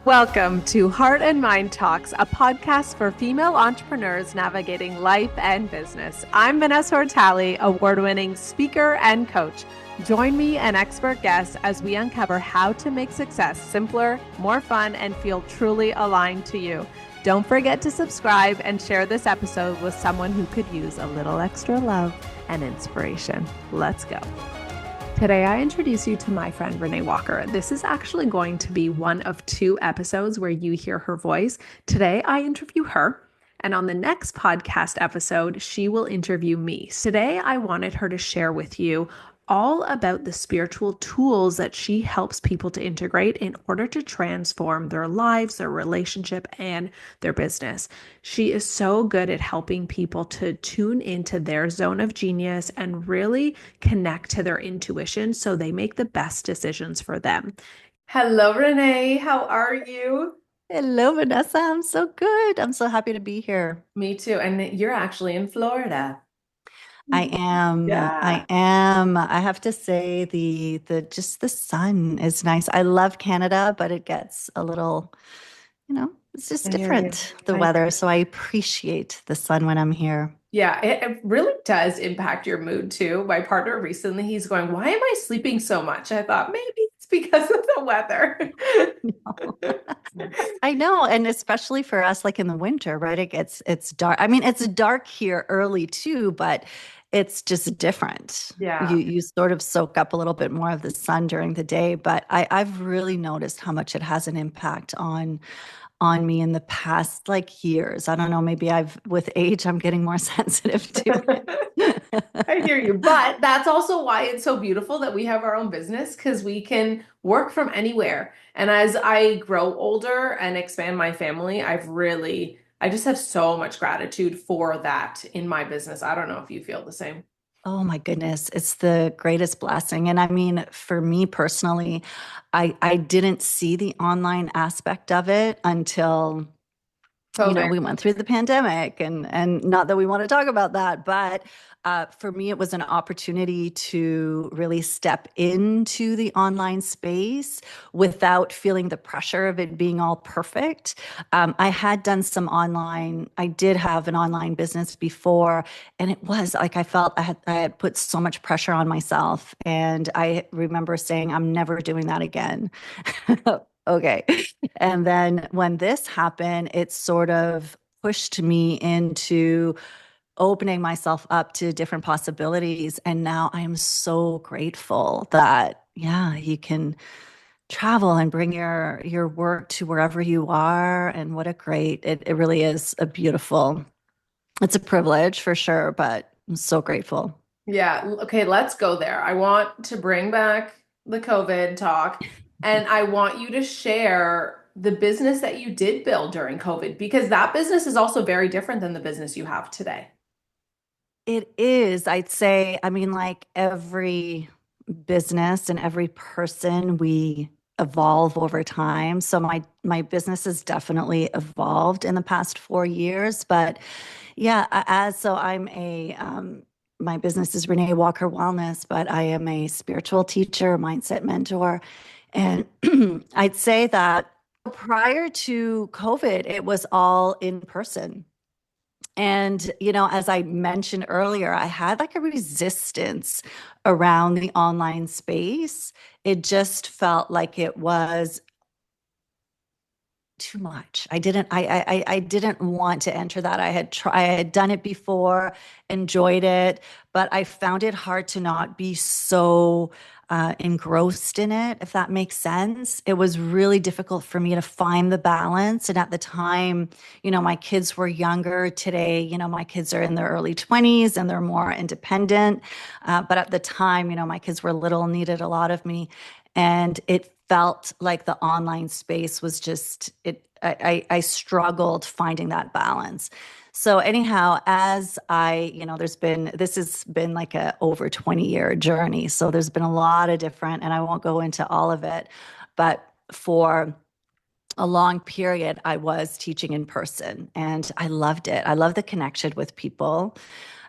Welcome to Heart and Mind Talks, a podcast for female entrepreneurs navigating life and business. I'm Vanessa Ortali, award-winning speaker and coach. Join me and expert guests as we uncover how to make success simpler, more fun, and feel truly aligned to you. Don't forget to subscribe and share this episode with someone who could use a little extra love and inspiration. Let's go. Today, I introduce you to my friend, Renée Walker. This is actually going to be one of two episodes where you hear her voice. Today, I interview her, and on the next podcast episode, she will interview me. Today, I wanted her to share with you all about the spiritual tools that she helps people to integrate in order to transform their lives, their relationship, and their business. She is so good at helping people to tune into their zone of genius and really connect to their intuition so they make the best decisions for them. Hello, Renée. How are you? Hello, Vanessa. I'm so good. I'm so happy to be here. Me too. And you're actually in Florida. I am. Yeah. I am. I have to say the just the sun is nice. I love Canada, but it gets a little, it's just I hear you. different, the I weather. So I appreciate the sun when I'm here. Yeah, it really does impact your mood too. My partner recently, he's going, "Why am I sleeping so much?" I thought maybe it's because of the weather. I know, and especially for us, like in the winter, right? It's dark. I mean, it's dark here early too, but it's just different. You Yeah. you sort of soak up a little bit more of the sun during the day, but I've really noticed how much it has an impact on me in the past like years. I don't know, maybe I've with age I'm getting more sensitive to I it. hear you. But that's also why it's so beautiful that we have our own business because we can work from anywhere. And as I grow older and expand my family, I just have so much gratitude for that in my business. I don't know if you feel the same. Oh my goodness, it's the greatest blessing. And I mean, for me personally, I didn't see the online aspect of it until COVID. we went through the pandemic and not that we want to talk about that, but for me, it was an opportunity to really step into the online space without feeling the pressure of it being all perfect. I had done I did have an online business before, and it was like I felt I had put so much pressure on myself. And I remember saying, I'm never doing that again. Okay. And then when this happened, it sort of pushed me into opening myself up to different possibilities. And now I am so grateful that, yeah, you can travel and bring your work to wherever you are. And what a great, it really is it's a privilege for sure, but I'm so grateful. Yeah. Okay, let's go there. I want to bring back the COVID talk and I want you to share the business that you did build during COVID because that business is also very different than the business you have today. It is, I'd say, I mean, like every business and every person, we evolve over time. So my business has definitely evolved in the past 4 years. But yeah, as so I'm a my business is Renee Walker Wellness, but I am a spiritual teacher, mindset mentor. And I'd say that prior to COVID, it was all in person. And, as I mentioned earlier, I had like a resistance around the online space. It just felt like it was too much. I didn't want to enter that. I had done it before, enjoyed it, but I found it hard to not be so engrossed in it, if that makes sense. It was really difficult for me to find the balance. And at the time, my kids were younger. Today, my kids are in their early 20s and they're more independent. But at the time, my kids were little, needed a lot of me. And it felt like the online space was just it. I struggled finding that balance. So anyhow, as this has been like a over 20-year journey. So there's been a lot of different, and I won't go into all of it, but for a long period, I was teaching in person and I loved it. I love the connection with people.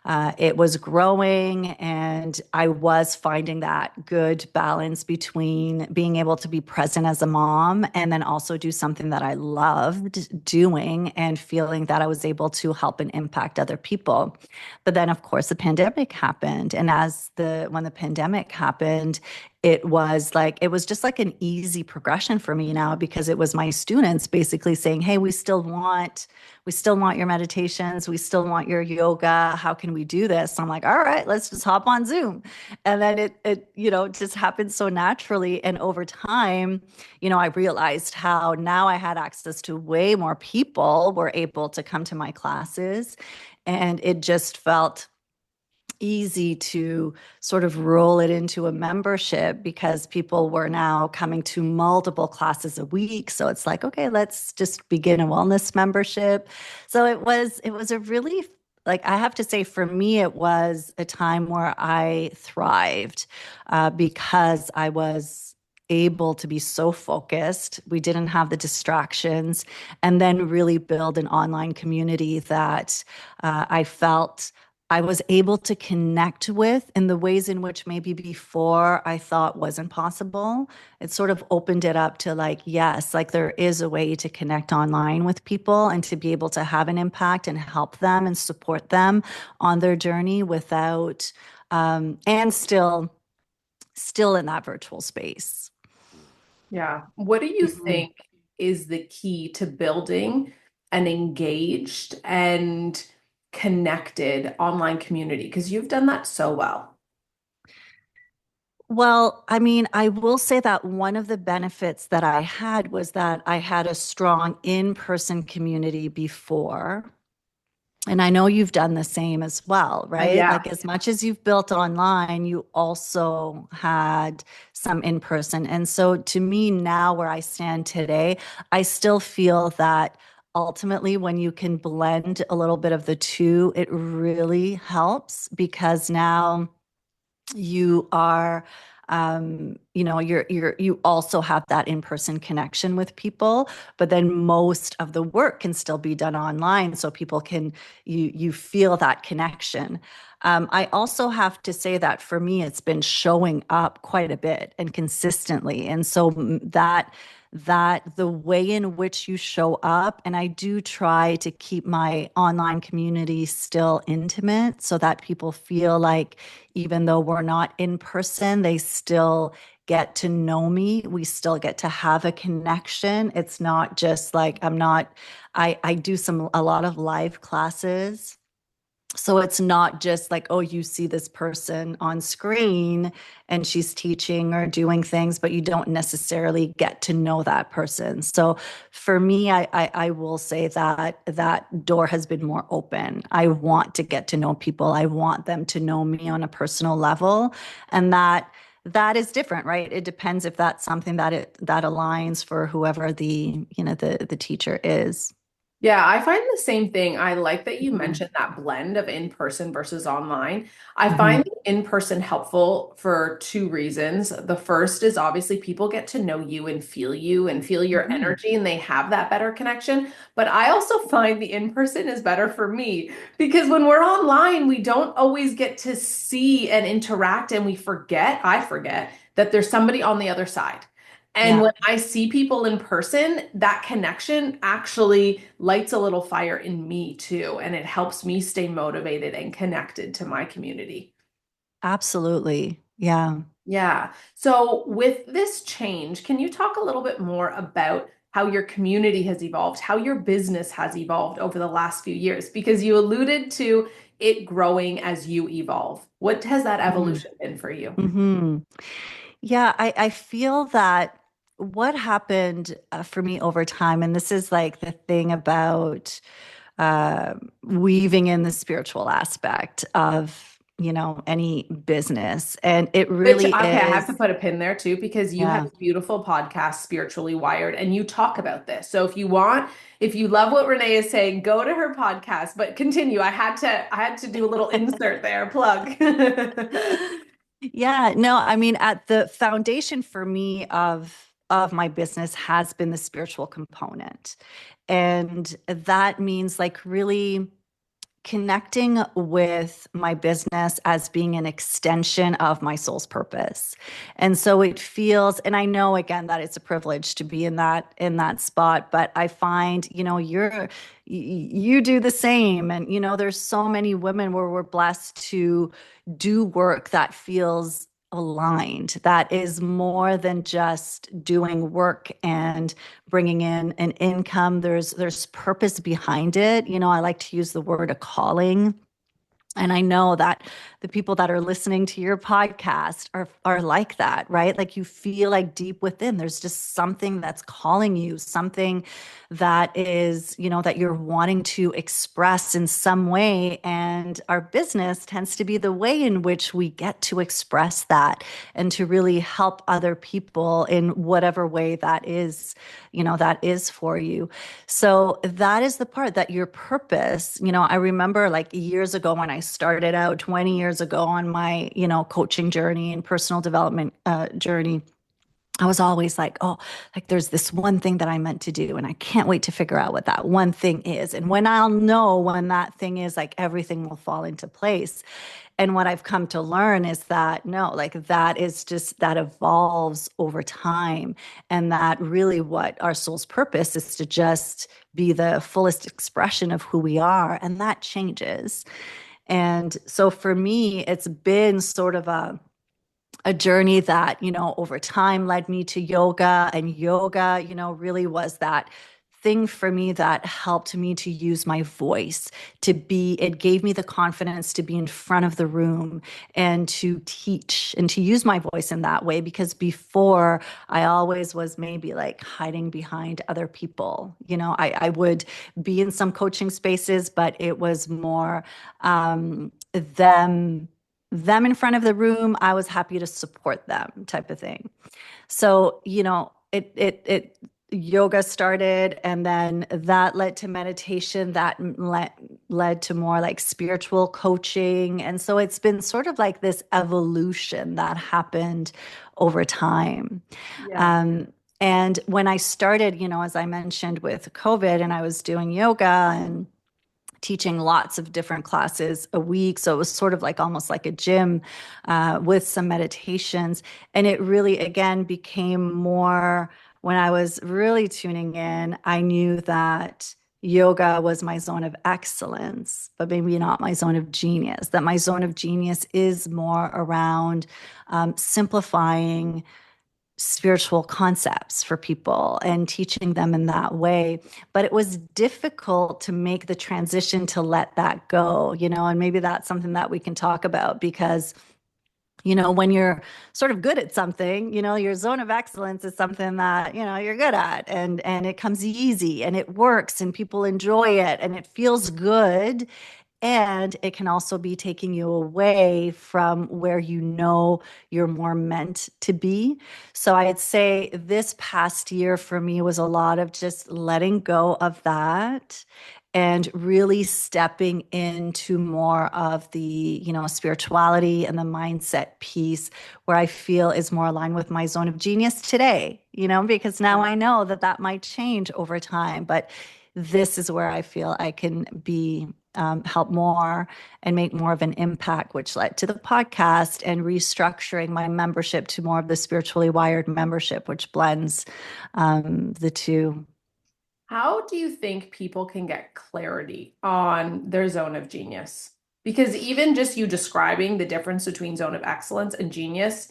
It was growing, and I was finding that good balance between being able to be present as a mom and then also do something that I loved doing and feeling that I was able to help and impact other people. But then, of course, the pandemic happened. And when the pandemic happened, it was just like an easy progression for me now because it was my students basically saying, "Hey, we still want your meditations. We still want your yoga. How can we do this?" I'm like, "All right, let's just hop on Zoom." And then it just happened so naturally. And over time, I realized how now I had access to way more people were able to come to my classes. And it just felt easy to sort of roll it into a membership because people were now coming to multiple classes a week. So it's like, okay, let's just begin a wellness membership. So it was a really, like, I have to say, for me, it was a time where I thrived because I was able to be so focused. We didn't have the distractions, and then really build an online community that I felt I was able to connect with in the ways in which maybe before I thought wasn't possible. It sort of opened it up to, like, yes, like there is a way to connect online with people and to be able to have an impact and help them and support them on their journey without, and still in that virtual space. Yeah. What do you Mhm. think is the key to building an engaged and connected online community? Because you've done that so well. Well, I mean, I will say that one of the benefits that I had was that I had a strong in-person community before. And I know you've done the same as well, right? Yeah. Like, as much as you've built online, you also had some in person. And so to me, now where I stand today, I still feel that ultimately, when you can blend a little bit of the two, it really helps because now you are you also have that in-person connection with people, but then most of the work can still be done online so people can you feel that connection. I also have to say that for me it's been showing up quite a bit and consistently, and so that the way in which you show up, and I do try to keep my online community still intimate so that people feel like even though we're not in person, they still get to know me. We still get to have a connection. It's not just like I do a lot of live classes. So it's not just like, oh, you see this person on screen and she's teaching or doing things, but you don't necessarily get to know that person. So for me, I will say that that door has been more open. I want to get to know people. I want them to know me on a personal level. And that is different, right? It depends if that's something that aligns for whoever the teacher is. Yeah, I find the same thing. I like that you Mhm. mentioned that blend of in-person versus online. I find Mhm. the in-person helpful for two reasons. The first is obviously people get to know you and feel your Mhm. energy, and they have that better connection. But I also find the in-person is better for me because when we're online, we don't always get to see and interact, and I forget that there's somebody on the other side. And Yeah. when I see people in person, that connection actually lights a little fire in me too. And it helps me stay motivated and connected to my community. Absolutely. Yeah. Yeah. So, with this change, can you talk a little bit more about how your community has evolved, how your business has evolved over the last few years? Because you alluded to it growing as you evolve. What has that hmm evolution been for you? hmm Yeah, I feel that what happened for me over time, and this is like the thing about weaving in the spiritual aspect of, any business. And it Which, really okay, I have to is, put a pin there too, because you have yeah. a beautiful podcast, Spiritually Wired, and you talk about this. So if you love what Renee is saying, go to her podcast. But continue. I had to do a little insert there, plug. Yeah, no, I mean, at the foundation for me of my business has been the spiritual component. And that means, like, really connecting with my business as being an extension of my soul's purpose. And so it feels, and I know again that it's a privilege to be in that spot, but I find, you do the same. And there's so many women where we're blessed to do work that feels aligned, that is more than just doing work and bringing in an income. There's purpose behind it. I like to use the word a calling. And I know that the people that are listening to your podcast are like that, right? Like you feel like deep within, there's just something that's calling you, something that is, that you're wanting to express in some way. And our business tends to be the way in which we get to express that and to really help other people in whatever way that is for you. So that is the part that your purpose, I remember like years ago when I started out 20 years ago on my, coaching journey and personal development journey. I was always like, oh, like there's this one thing that I meant to do, and I can't wait to figure out what that one thing is. And when I'll know when that thing is, like everything will fall into place. And what I've come to learn is that no, like that is just that evolves over time. And that really what our soul's purpose is to just be the fullest expression of who we are. And that changes. And so for me, it's been sort of a journey that, over time led me to yoga. And yoga, really was that thing for me that helped me to use my voice it gave me the confidence to be in front of the room and to teach and to use my voice in that way. Because before I always was maybe like hiding behind other people. I would be in some coaching spaces, but it was more them in front of the room. I was happy to support them type of thing. So, it yoga started, and then that led to meditation, that led to more like spiritual coaching. And so it's been sort of like this evolution that happened over time. Yeah. And when I started, as I mentioned with COVID, and I was doing yoga and teaching lots of different classes a week. So it was sort of like almost like a gym with some meditations. And it really, again, became more when I was really tuning in. I knew that yoga was my zone of excellence, but maybe not my zone of genius, that my zone of genius is more around simplifying spiritual concepts for people and teaching them in that way. But it was difficult to make the transition to let that go, and maybe that's something that we can talk about because when you're sort of good at something, your zone of excellence is something that, you're good at, and it comes easy and it works and people enjoy it and it feels good. And it can also be taking you away from where you're more meant to be. So I'd say this past year for me was a lot of just letting go of that and really stepping into more of the, spirituality and the mindset piece where I feel is more aligned with my zone of genius today, because now I know that that might change over time. But this is where I feel I can be help more and make more of an impact, which led to the podcast and restructuring my membership to more of the spiritually wired membership, which blends the two. How do you think people can get clarity on their zone of genius? Because even just you describing the difference between zone of excellence and genius,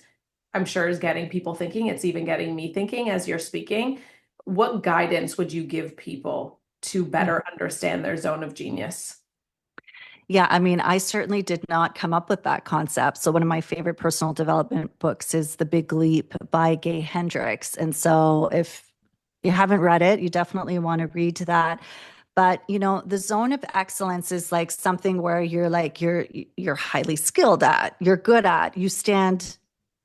I'm sure is getting people thinking. It's even getting me thinking as you're speaking. What guidance would you give people to better understand their zone of genius? Yeah, I mean, I certainly did not come up with that concept. So one of my favorite personal development books is The Big Leap by Gay Hendricks. And so if you haven't read it, you definitely want to read that. But the zone of excellence is like something where you're highly skilled at, you're good at, you stand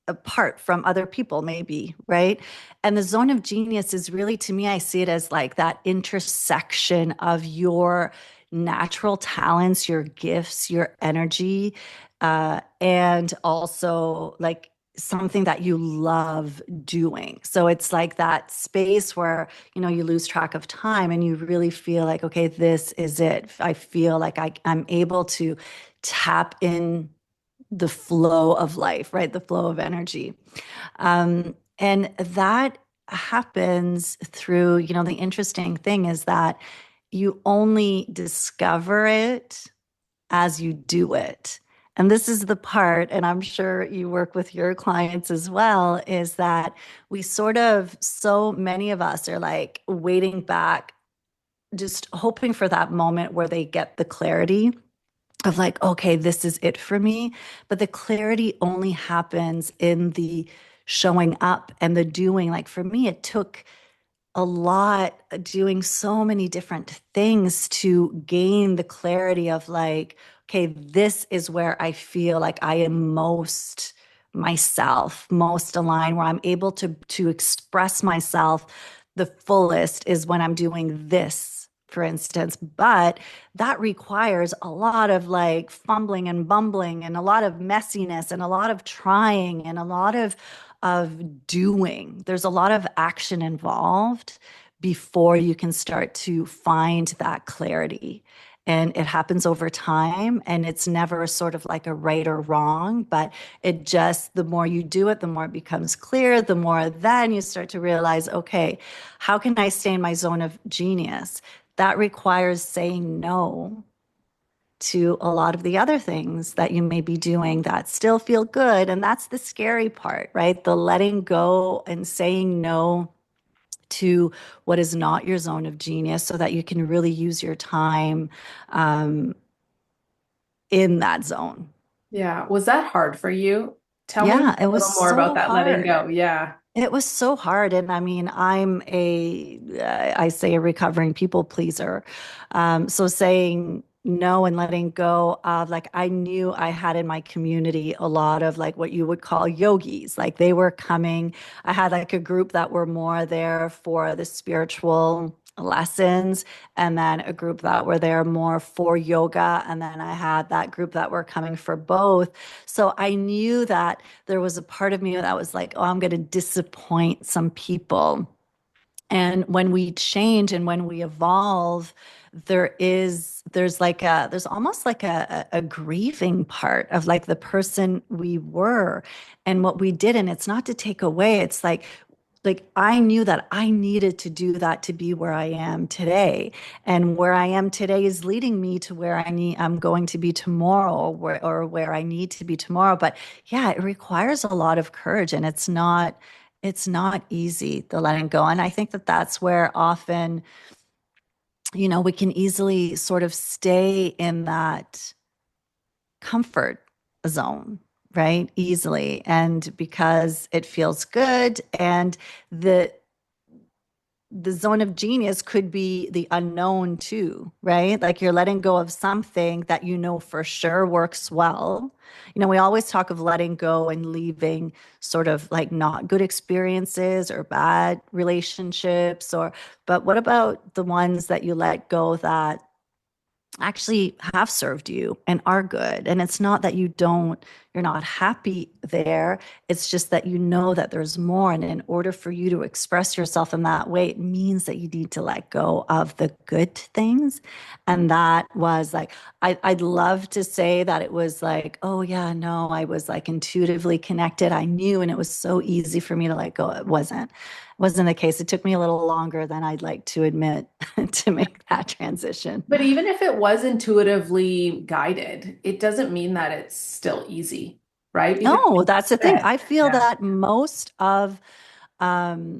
apart from other people, maybe, right? And the zone of genius is really, to me, I see it as like that intersection of your natural talents, your gifts, your energy, and also like something that you love doing. So it's like that space where, you lose track of time and you really feel like, okay, this is it. I feel like I'm able to tap in the flow of life, right? The flow of energy. And that happens through, the interesting thing is that you only discover it as you do it. And this is the part, and I'm sure you work with your clients as well, is that we sort of, so many of us are like waiting back, just hoping for that moment where they get the clarity of like, okay, this is it for me. But the clarity only happens in the showing up and the doing. Like for me, it took a lot doing so many different things to gain the clarity of like, okay, this is where I feel like I am most myself, most aligned, where I'm able to express myself the fullest is when I'm doing this, for instance. But that requires a lot of like fumbling and bumbling and a lot of messiness and a lot of trying and a lot of doing. There's a lot of action involved before you can start to find that clarity. And it happens over time, and it's never sort of like a right or wrong, but it just, the more you do it, the more it becomes clear, the more then you start to realize, okay, how can I stay in my zone of genius? That requires saying no to a lot of the other things that you may be doing that still feel good. And that's the scary part, right? The letting go and saying no to what is not your zone of genius so that you can really use your time um, in that zone. Yeah. Was that hard for you? Tell me Yeah, it a was little more about so that letting hard. go. Yeah. It was so hard. And I mean, I say a recovering people pleaser. So saying no and letting go of like, I knew I had in my community a lot of like what you would call yogis. Like they were coming. I had like a group that were more there for the spiritual lessons, and then a group that were there more for yoga. And then I had that group that were coming for both. So I knew that there was a part of me that was like, oh, I'm going to disappoint some people. And when we change and when we evolve, there's almost like a grieving part of like the person we were and what we did. And it's not to take away, it's like I knew that I needed to do that to be where I am today. And where I am today is leading me to where I'm going to be tomorrow, or where I need to be tomorrow. But yeah, it requires a lot of courage, and it's not easy, the letting go. And I think that that's where often, we can easily sort of stay in that comfort zone, right? Easily. And because it feels good, and the the zone of genius could be the unknown too, right? Like you're letting go of something that you know for sure works well. We always talk of letting go and leaving sort of like not good experiences or bad relationships, but what about the ones that you let go that actually have served you and are good? And it's not that you're not happy there. It's just that you know that there's more. And in order for you to express yourself in that way, it means that you need to let go of the good things. And that was like, I'd love to say that it was like, oh yeah, no, I was like intuitively connected. I knew, and it was so easy for me to let go. It wasn't the case. It took me a little longer than I'd like to admit to make that transition. But even if it was intuitively guided, it doesn't mean that it's still easy, right? Because No, that's the thing. yeah, I feel yeah. that most of the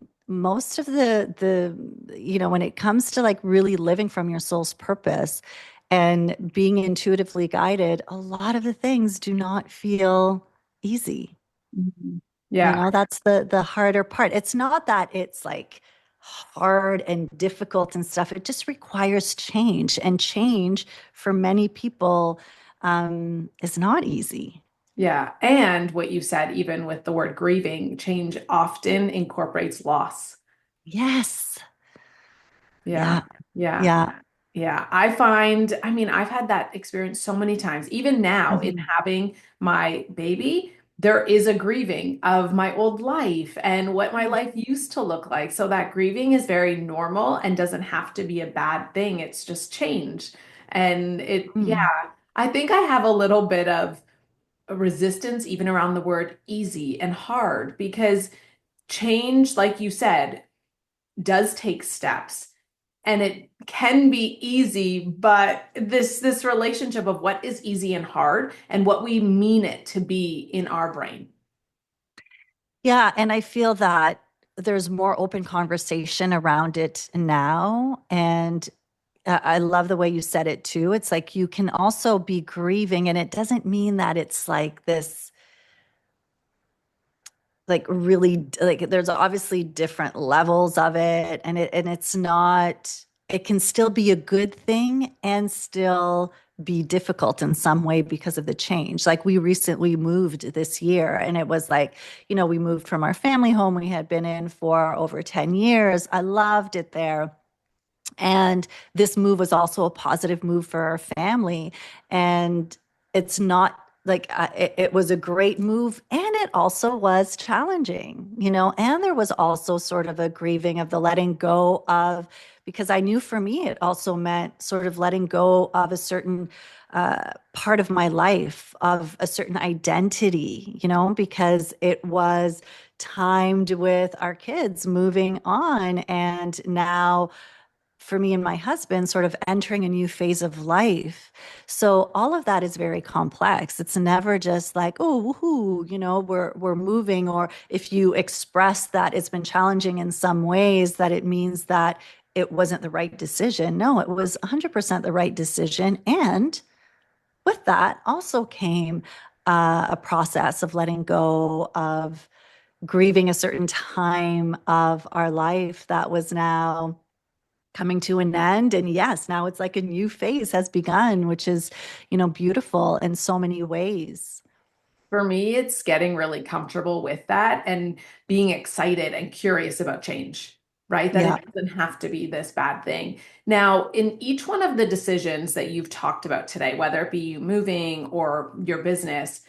when it comes to like really living from your soul's purpose and being intuitively guided, a lot of the things do not feel easy. Mhm. Yeah, That's the harder part. It's not that it's like hard and difficult and stuff. It just requires change, and change for many people is not easy. yeah. And what you said, even with the word grieving, change often incorporates loss. Yes. Yeah, Yeah. yeah, Yeah. yeah. I mean, I've had that experience so many times, even now in Mhm. having my baby. there is a grieving of my old life and what my life used to look like. So that grieving is very normal and doesn't have to be a bad thing. It's just change. And Mm. I think I have a little bit of a resistance even around the word easy and hard because change, like you said, does take steps and it can be easy, but this relationship of what is easy and hard and what we mean it to be in our brain. Yeah, and I feel that there's more open conversation around it now. And I love the way you said it too. It's like you can also be grieving, and it doesn't mean that it's like this, like really, like there's obviously different levels of it, and it's not, it can still be a good thing and still be difficult in some way because of the change. Like we recently moved this year, and it was like, we moved from our family home we had been in for over 10 years. I loved it there. And this move was also a positive move for our family. And it's not like it was a great move. And it also was challenging, and there was also sort of a grieving of the letting go of, because I knew for me, it also meant sort of letting go of a certain part of my life, of a certain identity, because it was timed with our kids moving on. And now, for me and my husband, sort of entering a new phase of life. So all of that is very complex. It's never just like, oh, woohoo, we're moving. Or if you express that it's been challenging in some ways, that it means that it wasn't the right decision. No, it was 100% the right decision. And with that also came a process of letting go, of grieving a certain time of our life that was now coming to an end. And yes, now it's like a new phase has begun, which is, beautiful in so many ways. For me, it's getting really comfortable with that and being excited and curious about change, right? That Yeah. it doesn't have to be this bad thing. Now, in each one of the decisions that you've talked about today, whether it be you moving or your business,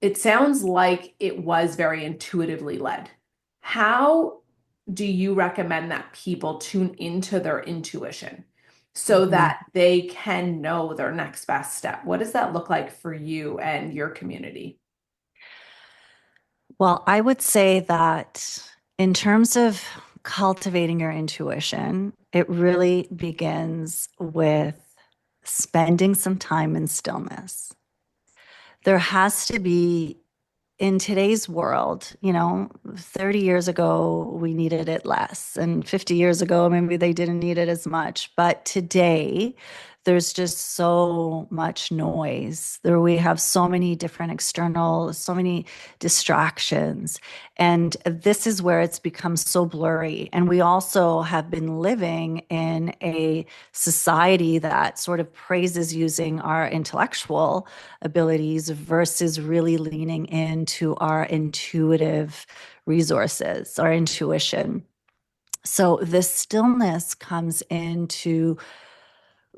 it sounds like it was very intuitively led. How do you recommend that people tune into their intuition so Mhm. that they can know their next best step? What does that look like for you and your community? Well, I would say that in terms of cultivating your intuition, it really begins with spending some time in stillness. There has to be, in today's world, 30 years ago, we needed it less. And 50 years ago, maybe they didn't need it as much. But today, there's just so much noise. We have so many different external, so many distractions. And this is where it's become so blurry. And we also have been living in a society that sort of praises using our intellectual abilities versus really leaning into our intuitive resources, our intuition. So this stillness comes into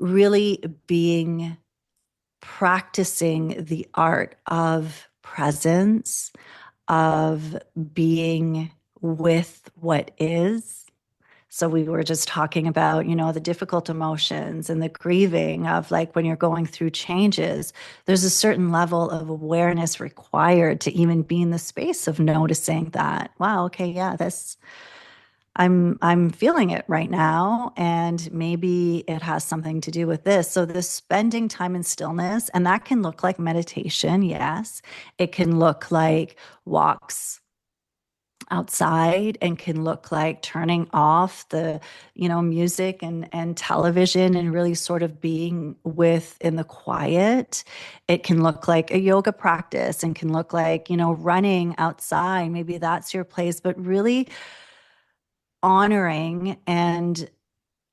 really being, practicing the art of presence, of being with what is. So we were just talking about, the difficult emotions and the grieving of, like, when you're going through changes, there's a certain level of awareness required to even be in the space of noticing that, wow, okay, yeah, this, I'm feeling it right now, and maybe it has something to do with this. So this spending time in stillness, and that can look like meditation, yes. It can look like walks outside, and can look like turning off the, music and television, and really sort of being with in the quiet. It can look like a yoga practice, and can look like, running outside. Maybe that's your place, but really honoring, and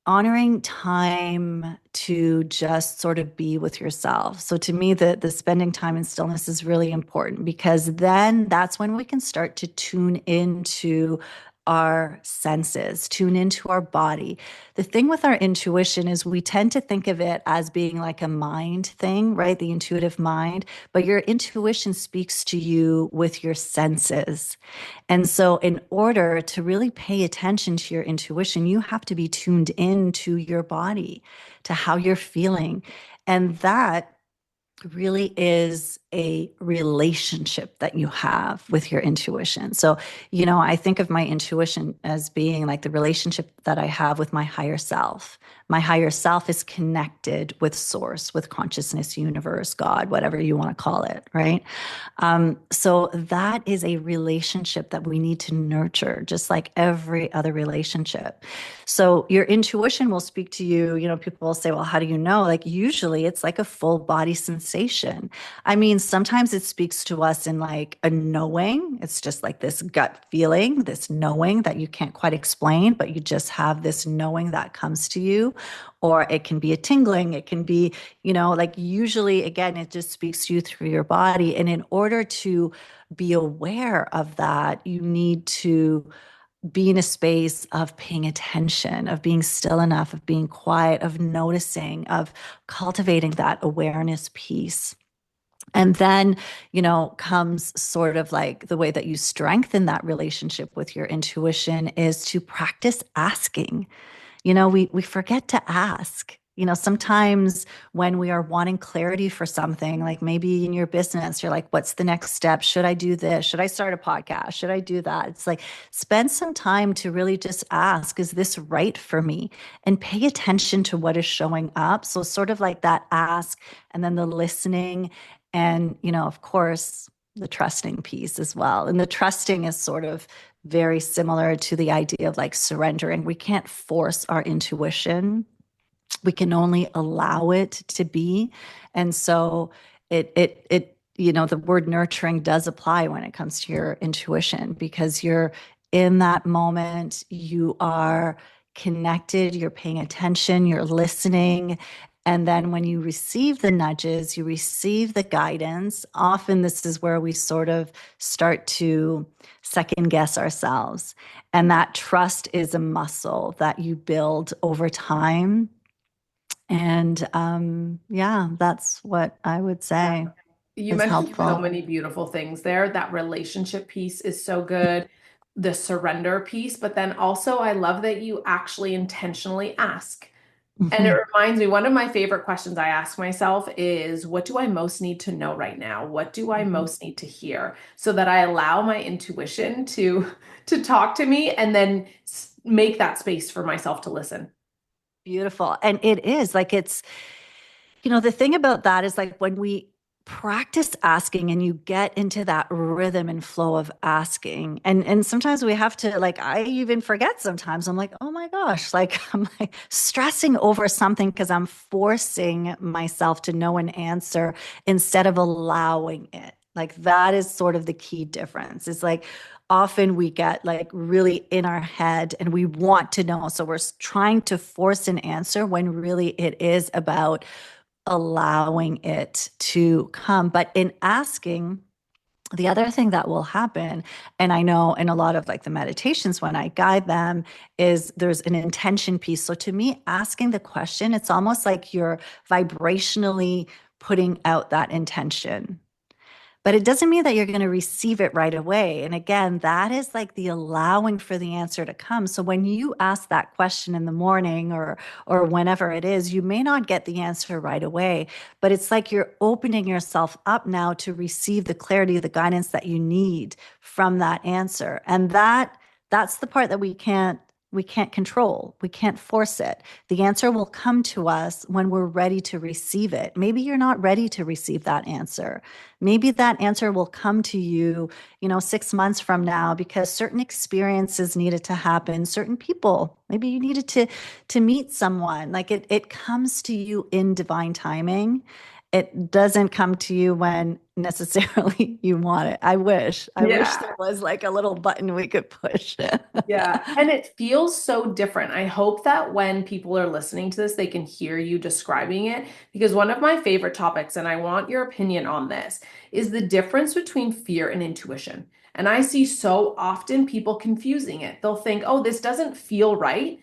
honoring time to just sort of be with yourself. So to me, the spending time in stillness is really important, because then that's when we can start to tune into our senses, tune into our body. The thing with our intuition is we tend to think of it as being like a mind thing, right? The intuitive mind, but your intuition speaks to you with your senses. And so, in order to really pay attention to your intuition, you have to be tuned into your body, to how you're feeling. And that really is a relationship that you have with your intuition. So, I think of my intuition as being like the relationship that I have with my higher self. My higher self is connected with source, with consciousness, universe, God, whatever you want to call it, right? So that is a relationship that we need to nurture, just like every other relationship. So your intuition will speak to you. People will say, well, how do you know? Like, usually it's like a full body sensation. I mean, sometimes it speaks to us in like a knowing. It's just like this gut feeling, this knowing that you can't quite explain, but you just have this knowing that comes to you. Or it can be a tingling. It can be, like usually, again, it just speaks to you through your body. And in order to be aware of that, you need to be in a space of paying attention, of being still enough, of being quiet, of noticing, of cultivating that awareness piece. And then, comes sort of like the way that you strengthen that relationship with your intuition is to practice asking. We forget to ask. Sometimes when we are wanting clarity for something, like maybe in your business, you're like, what's the next step? Should I do this? Should I start a podcast? Should I do that? It's like, spend some time to really just ask, is this right for me? And pay attention to what is showing up. So, sort of like that ask, and then the listening, and, of course, the trusting piece as well. And the trusting is sort of very similar to the idea of like surrendering. We can't force our intuition. We can only allow it to be. And so the word nurturing does apply when it comes to your intuition, because you're in that moment, you are connected, you're paying attention, you're listening. And then when you receive the nudges, you receive the guidance. Often this is where we sort of start to second guess ourselves. And that trust is a muscle that you build over time. And yeah, that's what I would say You is mentioned so helpful. many beautiful things there. That relationship piece is so good, the surrender piece, but then also I love that you actually intentionally ask. And it Mhm. reminds me, one of my favorite questions I ask myself is, what do I most need to know right now? What do I Mhm. most need to hear? So that I allow my intuition to talk to me and then make that space for myself to listen. Beautiful. And it is like the thing about that is like when we practice asking and you get into that rhythm and flow of asking, and sometimes we have to, like, I even forget sometimes. I'm like, oh my gosh, like I'm like stressing over something because I'm forcing myself to know an answer instead of allowing it. Like that is sort of the key difference. It's like often we get like really in our head and we want to know. So we're trying to force an answer when really it is about allowing it to come. But in asking, the other thing that will happen, and I know in a lot of like the meditations when I guide them, is there's an intention piece. So to me, asking the question, it's almost like you're vibrationally putting out that intention. But it doesn't mean that you're going to receive it right away. And again, that is like the allowing for the answer to come. So when you ask that question in the morning or whenever it is, you may not get the answer right away, but it's like you're opening yourself up now to receive the clarity, the guidance that you need from that answer. And that's the part that we can't control. We can't force it. The answer will come to us when we're ready to receive it. Maybe you're not ready to receive that answer. Maybe that answer will come to you, 6 months from now because certain experiences needed to happen, certain people, maybe you needed to meet someone. Like it comes to you in divine timing. It doesn't come to you when necessarily you want it. I wish Yeah. there was like a little button we could push. Yeah. And it feels so different. I hope that when people are listening to this, they can hear you describing it. Because one of my favorite topics, and I want your opinion on this, is the difference between fear and intuition. And I see so often people confusing it. They'll think, oh, this doesn't feel right,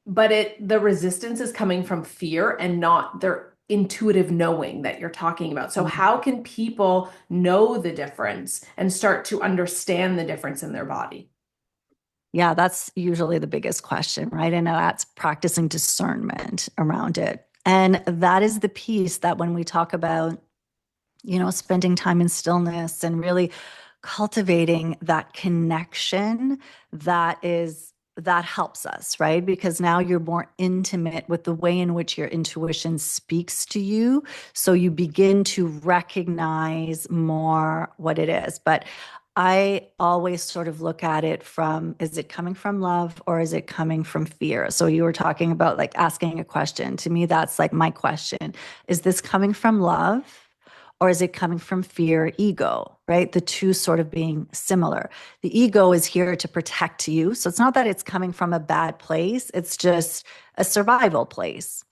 but the resistance is coming from fear and not their intuitive knowing that you're talking about. So how can people know the difference and start to understand the difference in their body? Yeah, that's usually the biggest question, right? And that's practicing discernment around it. And that is the piece that when we talk about, spending time in stillness and really cultivating that connection, that helps us, right? Because now you're more intimate with the way in which your intuition speaks to you. So you begin to recognize more what it is. But I always sort of look at it from, is it coming from love or is it coming from fear? So you were talking about like asking a question. To me, that's like my question. Is this coming from love? Or is it coming from fear, ego, right? The two sort of being similar. The ego is here to protect you. So it's not that it's coming from a bad place, it's just a survival place.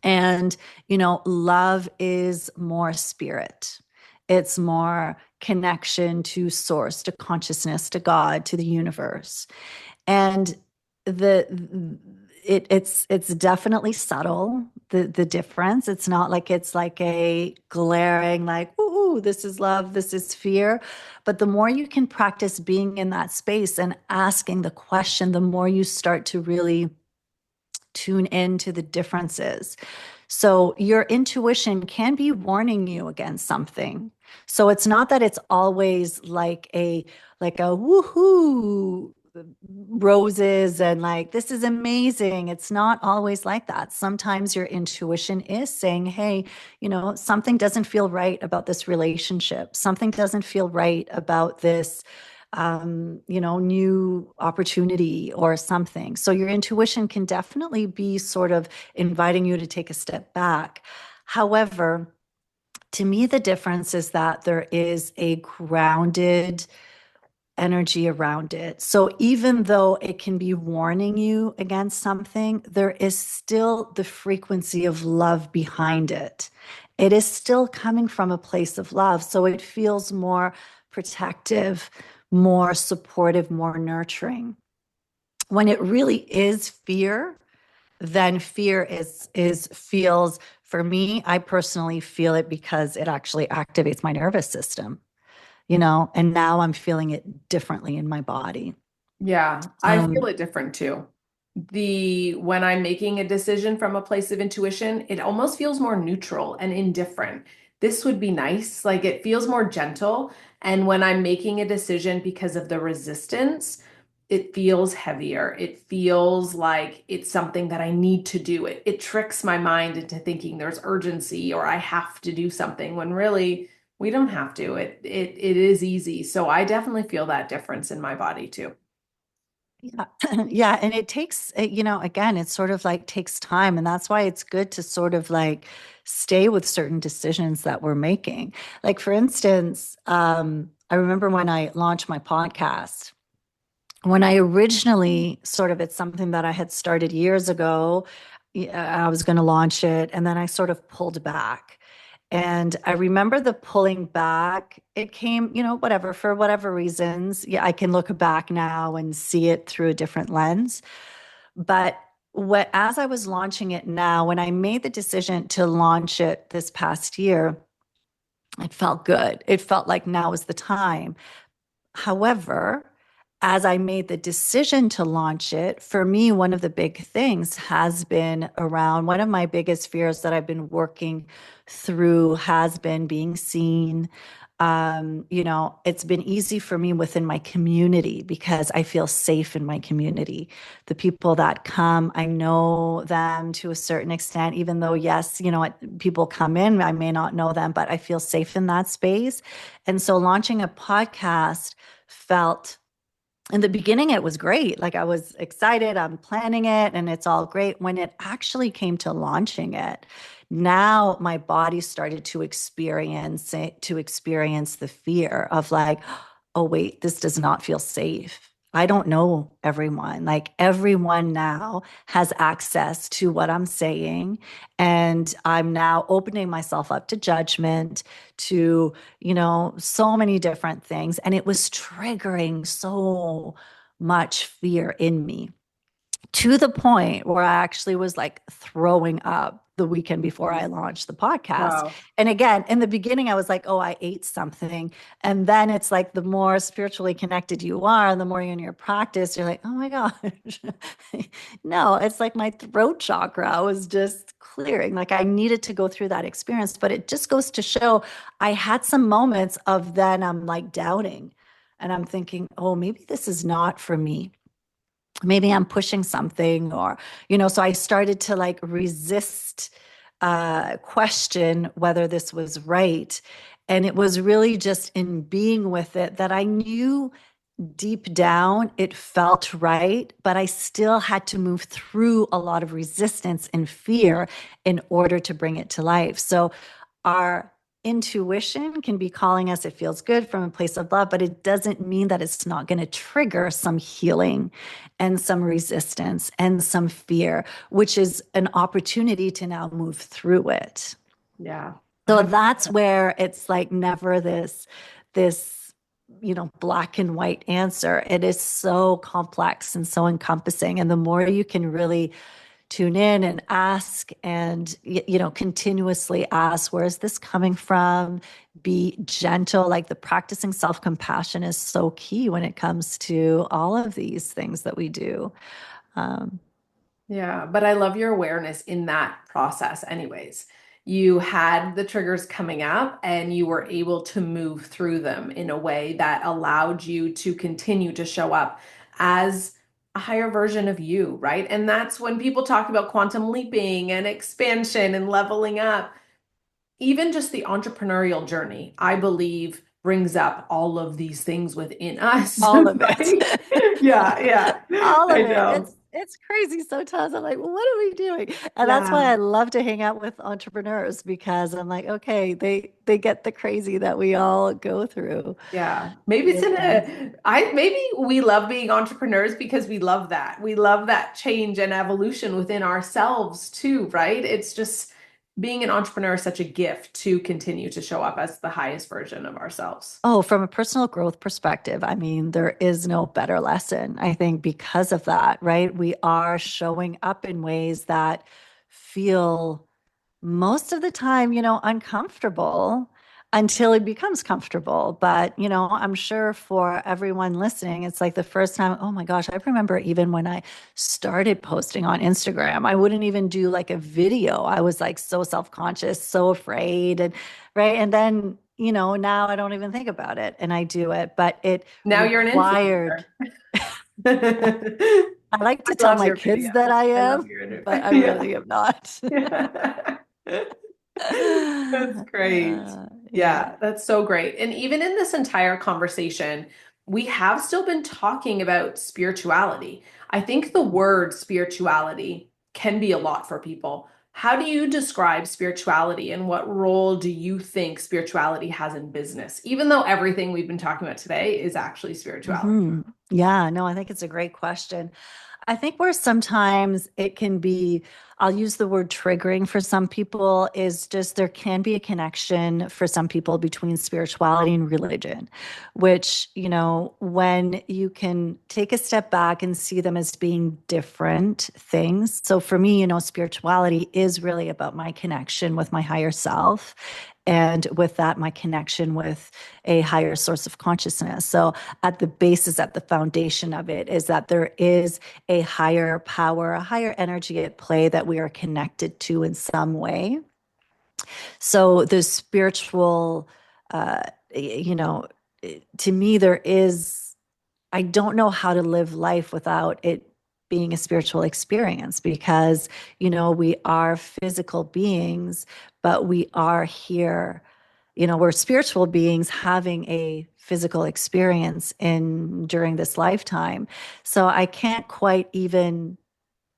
And, love is more spirit. It's more connection to source, to consciousness, to God, to the universe. And it's definitely subtle, the difference. It's not like it's like a glaring like, ooh, this is love, this is fear. But the more you can practice being in that space and asking the question, the more you start to really tune into the differences. So your intuition can be warning you against something. So it's not that it's always like a woohoo roses and like this is amazing. It's not always like that. Sometimes your intuition is saying, "Hey, something doesn't feel right about this relationship. Something doesn't feel right about this new opportunity or something." So your intuition can definitely be sort of inviting you to take a step back. However, to me, the difference is that there is a grounded energy around it. So even though it can be warning you against something, there is still the frequency of love behind it. It is still coming from a place of love. So it feels more protective, more supportive, more nurturing. When it really is fear, then fear is feels, for me, I personally feel it because it actually activates my nervous system, and now I'm feeling it differently in my body. Yeah, I feel Um, it different too. When I'm making a decision from a place of intuition, it almost feels more neutral and indifferent. This would be nice. Like it feels more gentle. And when I'm making a decision because of the resistance, it feels heavier. It feels like it's something that I need to do. It tricks my mind into thinking there's urgency or I have to do something when really we don't have to. It is easy. So I definitely feel that difference in my body too. yeah, yeah, and it takes, again, it sort of like takes time, and that's why it's good to sort of like stay with certain decisions that we're making. Like for instance, I remember when I launched my podcast. When I originally sort of, it's something that I had started years ago. I was going to launch it, and then I sort of pulled back. And I remember the pulling back. It came, whatever, for whatever reasons. Yeah, I can look back now and see it through a different lens. But as I was launching it now, when I made the decision to launch it this past year, it felt good. It felt like now is the time. However, as I made the decision to launch it, for me, one of the big things has been around one of my biggest fears that I've been working through has been being seen. It's been easy for me within my community because I feel safe in my community. The people that come, I know them to a certain extent, even though, yes, people come in, I may not know them, but I feel safe in that space. And so launching a podcast felt, in the beginning it was great. Like I was excited, I'm planning it and it's all great. When it actually came to launching it, now my body started to experience the fear of like, oh wait, this does not feel safe. I don't know everyone. Like everyone now has access to what I'm saying. And I'm now opening myself up to judgment, to, so many different things. And it was triggering so much fear in me, to the point where I actually was like throwing up the weekend before I launched the podcast. Wow. And again, in the beginning, I was like, oh, I ate something. And then it's like the more spiritually connected you are, and the more you're in your practice, you're like, oh my gosh. No, it's like my throat chakra was just clearing. Like I needed to go through that experience. But it just goes to show I had some moments of then I'm like doubting. And I'm thinking, oh, maybe this is not for me, maybe I'm pushing something, or, so I started to like resist, question whether this was right. And it was really just in being with it that I knew deep down it felt right, but I still had to move through a lot of resistance and fear in order to bring it to life. So our intuition can be calling us, it feels good from a place of love, but it doesn't mean that it's not going to trigger some healing and some resistance and some fear, which is an opportunity to now move through it. Yeah. So that's where it's like never this black and white answer. It is so complex and so encompassing. And the more you can really tune in and ask, and continuously ask, where is this coming from? Be gentle. Like the practicing self-compassion is so key when it comes to all of these things that we do. um, Yeah, but I love your awareness in that process, anyways. You had the triggers coming up and you were able to move through them in a way that allowed you to continue to show up as a higher version of you, right? And that's when people talk about quantum leaping and expansion and leveling up. Even just the entrepreneurial journey, I believe, brings up all of these things within us, all of it. right? Yeah, yeah, All I of it. know. It's crazy sometimes. I'm like, what are we doing? And that's why Yeah. I love to hang out with entrepreneurs, because I'm like, okay, they get the crazy that we all go through. Yeah, maybe it's You in know? maybe we love being entrepreneurs because we love that. We love that change and evolution within ourselves too, right? It's just being an entrepreneur is such a gift to continue to show up as the highest version of ourselves. Oh, from a personal growth perspective, I mean, there is no better lesson, I think, because of that, right? We are showing up in ways that feel most of the time, uncomfortable until it becomes comfortable. But, I'm sure for everyone listening, it's like the first time, oh my gosh, I remember even when I started posting on Instagram, I wouldn't even do like a video. I was like so self-conscious, so afraid. And right. And then, now I don't even think about it and I do it, but it Now you're an required. influencer. I I like to tell love my your kids that videos. I I love am, your but I yeah. really am not. That's great. Yeah. Yeah, that's so great. And even in this entire conversation, we have still been talking about spirituality. I think the word spirituality can be a lot for people. How do you describe spirituality and what role do you think spirituality has in business, even though everything we've been talking about today is actually spirituality? Yeah, no, I think it's a great question. I think where sometimes it can be, I'll use the word triggering for some people, is just there can be a connection for some people between spirituality and religion, which, when you can take a step back and see them as being different things. So for me, spirituality is really about my connection with my higher self. And with that, my connection with a higher source of consciousness. So at the basis, at the foundation of it, is that there is a higher power, a higher energy at play that we are connected to in some way. So the spiritual, uh, you know, to me, I don't know how to live life without it being a spiritual experience, because, we are physical beings, but we are here, we're spiritual beings having a physical experience in during this lifetime. So I can't quite even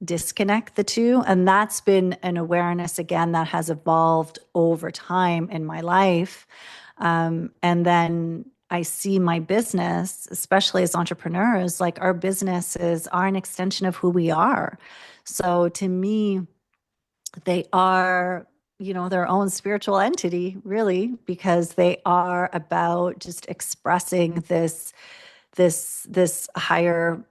disconnect the two. And that's been an awareness, again, that has evolved over time in my life. And then I see my business, especially as entrepreneurs, like our businesses are an extension of who we are. So to me, they are, their own spiritual entity, really, because they are about just expressing this higher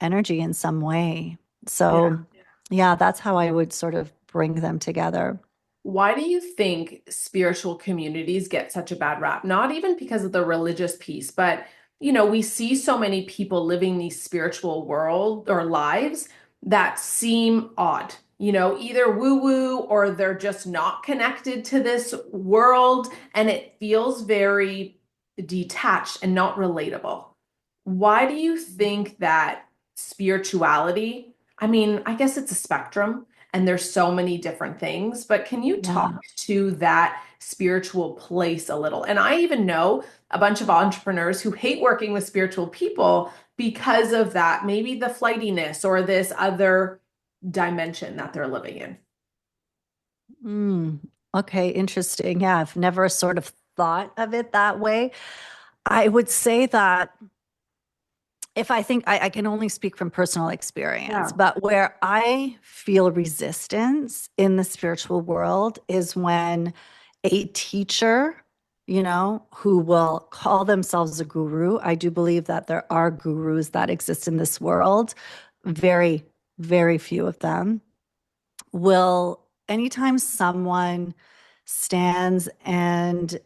energy in some way. Yeah. So yeah, that's how I would sort of bring them together. Why do you think spiritual communities get such a bad rap? Not even because of the religious piece, but we see so many people living these spiritual world or lives that seem odd. Either woo-woo or they're just not connected to this world, and it feels very detached and not relatable. Why do you think that spirituality, I mean, I guess it's a spectrum and there's so many different things, but can you talk Yeah. to that spiritual place a little? And I even know a bunch of entrepreneurs who hate working with spiritual people because of that, maybe the flightiness or this other dimension that they're living in. Mm, okay, interesting. Yeah, I've never sort of thought of it that way. I would say that if I think I can only speak from personal experience, Yeah. but where I feel resistance in the spiritual world is when a teacher, who will call themselves a guru. I do believe that there are gurus that exist in this world, very, very few of them will, anytime someone stands and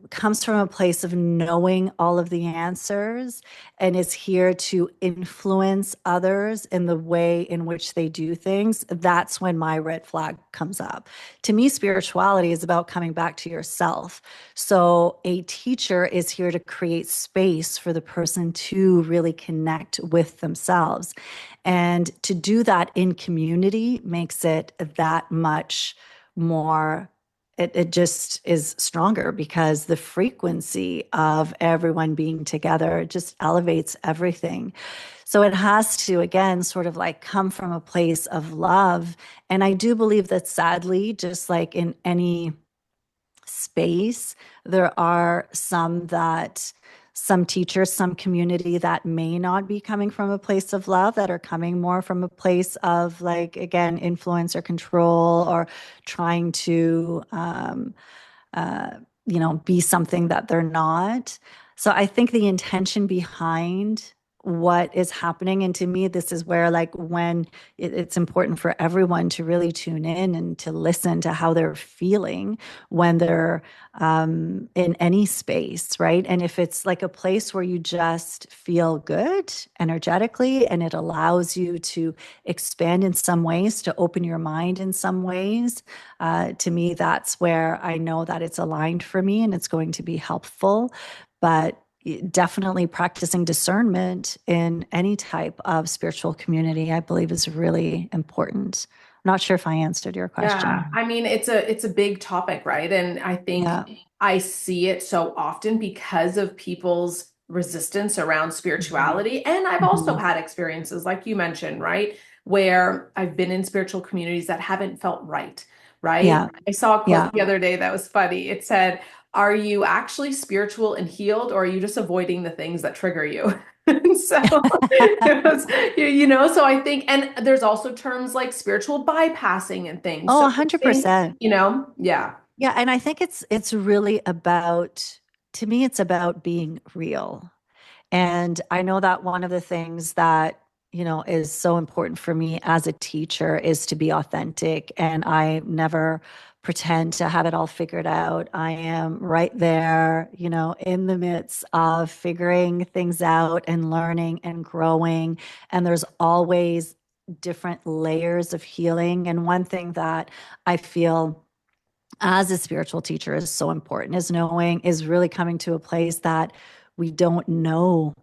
comes from a place of knowing all of the answers and is here to influence others in the way in which they do things, that's when my red flag comes up. To me, spirituality is about coming back to yourself. So a teacher is here to create space for the person to really connect with themselves. And to do that in community makes it that much more, it just is stronger because the frequency of everyone being together just elevates everything. So it has to, again, sort of like come from a place of love. And I do believe that sadly, just like in any space, there are some teachers, some community that may not be coming from a place of love, that are coming more from a place of, like, again, influence or control, or trying to uh, be something that they're not. So I think the intention behind what is happening, and to me, this is where, like, when it's important for everyone to really tune in and to listen to how they're feeling when they're in any space, right? And if it's like a place where you just feel good energetically and it allows you to expand in some ways, to open your mind in some ways, to me, that's where I know that it's aligned for me and it's going to be helpful. But definitely practicing discernment in any type of spiritual community, I believe, is really important. I'm not sure if I answered your Yeah, question. I mean, it's a big topic, right? And I think Yeah. I see it so often because of people's resistance around Mhm. spirituality. And I've also Mhm. had experiences, like you mentioned, right? Where I've been in spiritual communities that haven't felt right, right? Yeah. I saw a Yeah. quote the other day that was funny. It said, "Are you actually spiritual and healed, or are you just avoiding the things that trigger you?" And so it was, so I think, and there's also terms like spiritual bypassing and things. Oh, So I think, 100%. yeah. Yeah, and I think it's really about, to me, it's about being real. And I know that one of the things that, is so important for me as a teacher is to be authentic. And I never pretend to have it all figured out. I am right there, in the midst of figuring things out and learning and growing. And there's always different layers of healing. And one thing that I feel as a spiritual teacher is so important, is really coming to a place that we don't know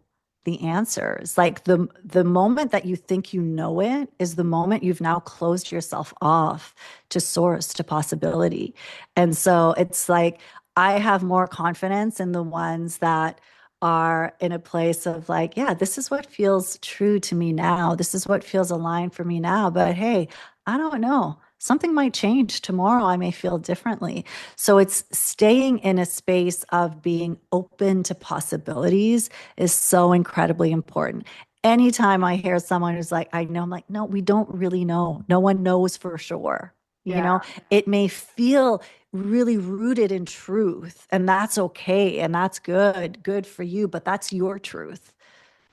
the answers. Like, the moment that you think you know it is the moment you've now closed yourself off to source, to possibility. And so it's like, I have more confidence in the ones that are in a place of, like, yeah, this is what feels true to me now, this is what feels aligned for me now, but hey, I don't know. something might change tomorrow. I may feel differently. So it's staying in a space of being open to possibilities is so incredibly important. Anytime I hear someone who's like, I know, I'm like, no, we don't really know. No one knows for sure. You Yeah. know, it may feel really rooted in truth, and that's okay. And that's good for you, but that's your truth,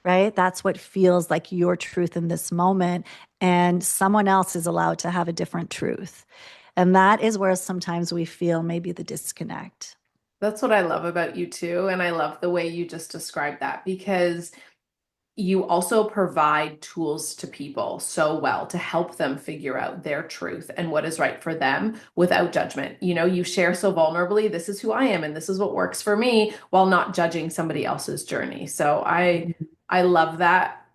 right? That's what feels like your truth in this moment. And someone else is allowed to have a different truth. And that is where sometimes we feel maybe the disconnect. That's what I love about you too. And I love the way you just described that because you also provide tools to people so well to help them figure out their truth and what is right for them without judgment. You know, you share so vulnerably, this is who I am and this is what works for me while not judging somebody else's journey. So I love that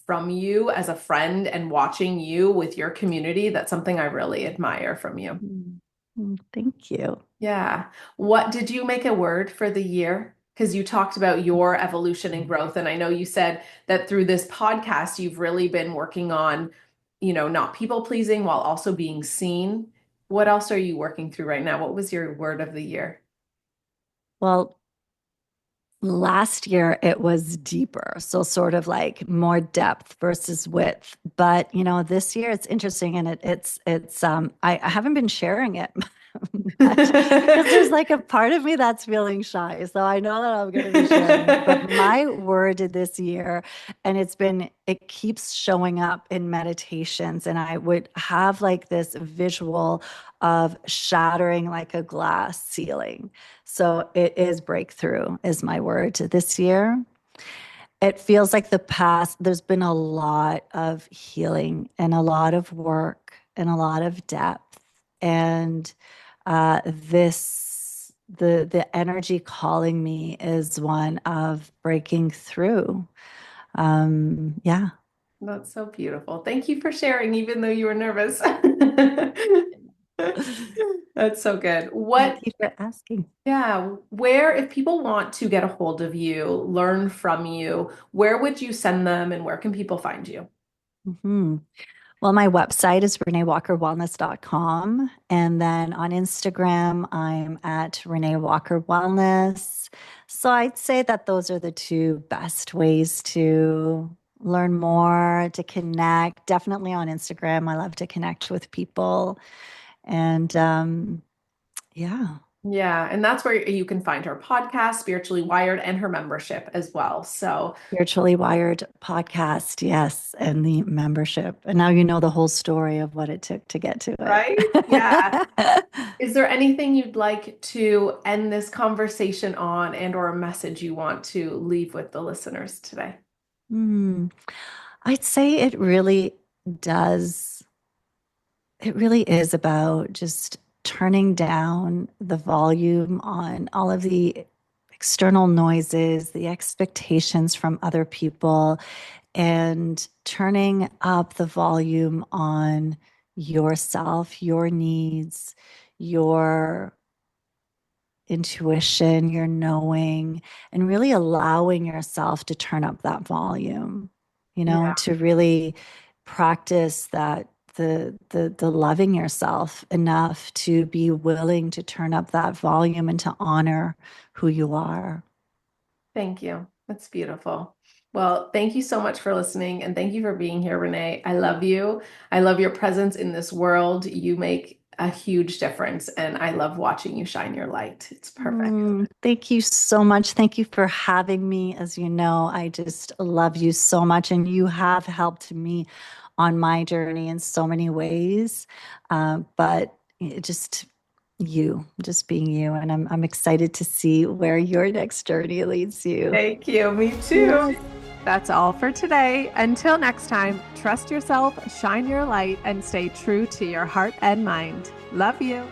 from you as a friend and watching you with your community. That's something I really admire from you. Thank you. Yeah. What did you make a word for the year? Because you talked about your evolution and growth. And I know you said that through this podcast, you've really been working on, not people pleasing while also being seen. What else are you working through right now? What was your word of the year? Well, last year it was deeper, so sort of like more depth versus width. But this year it's interesting, and I haven't been sharing it much because there's like a part of me that's feeling shy. So I know that I'm going to be sharing it. But my word this year, and it keeps showing up in meditations, and I would have like this visual of shattering like a glass ceiling. So it is breakthrough is my word this year. It feels like there's been a lot of healing and a lot of work and a lot of depth. And the energy calling me is one of breaking through. Yeah. That's so beautiful. Thank you for sharing, even though you were nervous. That's so good. Thank you for asking. Yeah, where, if people want to get a hold of you, learn from you, where would you send them and where can people find you? Mhm. Well, my website is reneewalkerwellness.com. And then on Instagram, I'm at Renee Walker Wellness. So I'd say that those are the two best ways to learn more, to connect. Definitely on Instagram. I love to connect with people. And yeah. Yeah, and that's where you can find her podcast, Spiritually Wired, and her membership as well. So, Spiritually Wired podcast, yes, and the membership. And now you know the whole story of what it took to get to right? Yeah. it. Is there anything you'd like to end this conversation on and or a message you want to leave with the listeners today? Hmm. I'd say does, it really is about just turning down the volume on all of the external noises, the expectations from other people, and turning up the volume on yourself, your needs, your intuition, your knowing, and really allowing yourself to turn up that volume, Yeah. to really practice that the loving yourself enough to be willing to turn up that volume and to honor who you are. Thank you. That's beautiful. Well, thank you so much for listening and thank you for being here, Renee. I love you. I love your presence in this world. You make a huge difference and I love watching you shine your light. It's perfect. Thank you so much. Thank you for having me. As you know, I just love you so much, and you have helped me on my journey in so many ways. But just just being you, and I'm excited to see where your next journey leads you. Thank you. Me too. Yes. That's all for today. Until next time, trust yourself, shine your light, and stay true to your heart and mind. Love you.